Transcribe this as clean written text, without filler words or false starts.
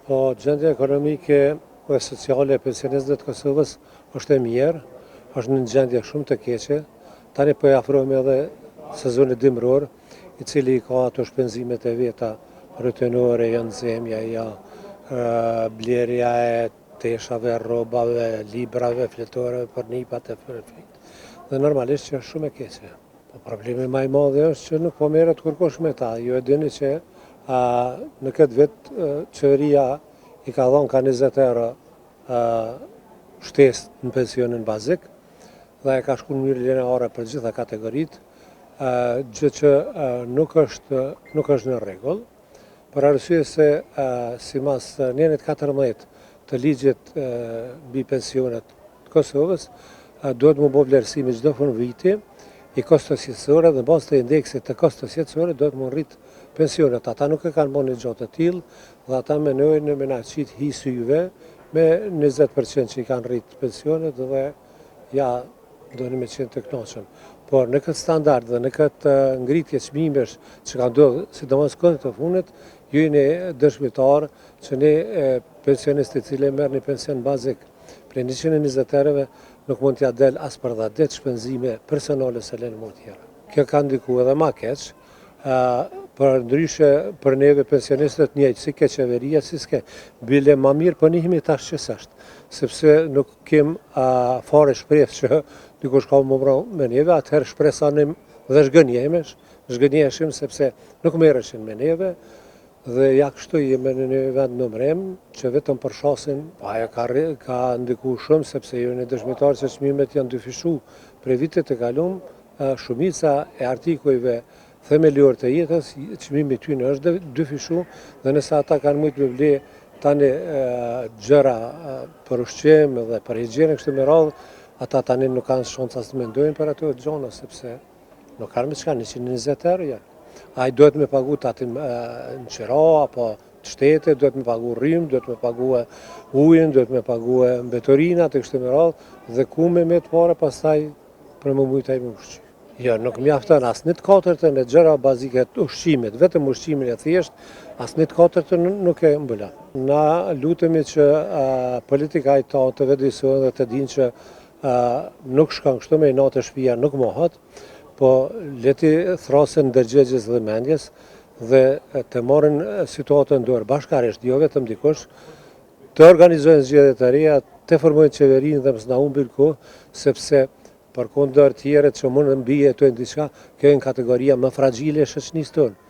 Po, gjendja ekonomike dhe sociale e pensionistëve të Kosovës është e mirë, është në gjendje shumë të keqe. Tani po e afrohemi edhe sezonit dimror, i cili ka ato shpenzimet e veta rutinore, janë nxemja, blerja e teshave, rrobave, librave, fletoreve për nipat e fëmijët. Dhe normalisht që është shumë e keqe. Po problemi më i madh është që nuk po merret kurkush me ta. Ju e dini që në këtë vit qeveria i ka dhënë ka 20 euro shtesë në pensionin bazik dhe e ka shku në mënyrë lineare për gjitha kategoritë, gjë që nuk është në rregull, për arsye se sipas Nenit 14 të ligjit mbi pensionet të Kosovës, duhet më bë vlerësimi çdo fund viti i kostos jetësore dhe bazë të indeksit të kostos jetësore duhet më rrit pensionet. Ata nuk e kanë bën një gjë të tillë dhe ata menojnë me na qit hi syve me 20% që i kanë rrit pensionet dhe ja doni me qenë të kënaqur. Por në këtë standard dhe në këtë ngritje çmimesh që ka ndodhur, sidomos kohët e fundit, ju jeni dëshmitar që ne pensionistët që merrni pension bazik prej 120 eurove nuk mund t'ja del as për 10 shpenzime personale se lënë më tjera. Kjo ka ndikuar edhe më keq, për ndryshe për neve pensionistët njëjtë, si ke qeveria, si s'ke. Bile ma mirë për njëhemi tash që s'është, sepse nuk kem fare shpresë që dikush ka më mbron me neve, atëherë shpresanim dhe zhgënjeshim sepse nuk merreshin me neve, dhe ja kështu jemi në një vend në mrem që vetëm për shasin, ajo ka ndikuar shumë sepse ju në dëshmitar që çmimet janë dyfishu prej vitet të kalum, shumica e artikujve themelor të jetës, çmimi tyne është dyfishu dhe nëse ata kanë mujt me ble tani gjëra për ushqim dhe për higjiene kështu me radhë, ata tani nuk kanë shansa të mendojnë për ato gjona sepse nuk kanë me çka 120 euro janë. Ai duhet me pagu të atim në qira, apo të shtetit, duhet me pagu rrim, duhet me pagu ujin, duhet me pagu mbetorinat e kështu me radhë, dhe ku me të pare pastaj për më mujtaj me ushqim. Jo, nuk mjafton as një të katërtën e gjëra bazike të ushqimit, vetëm ushqimin e thjesht, as një të katërtën nuk e mbëla. Na lutemi që politika i ta të vedisohen dhe të dinë që nuk shkan kështu me i natë shtëpia nuk mohat, po leti thrasin ndërgjegjes dhe mendjes dhe të marrin situatën dorë bashkarisht, jo vetëm dikush, të organizojnë zgjedhje të reja, të formojnë qeverinë dhe mos na humbin kohë, sepse përkundër tjerët që mund të mbije të diçka, kjo është kategoria më fragjile e shoqënisë tonë.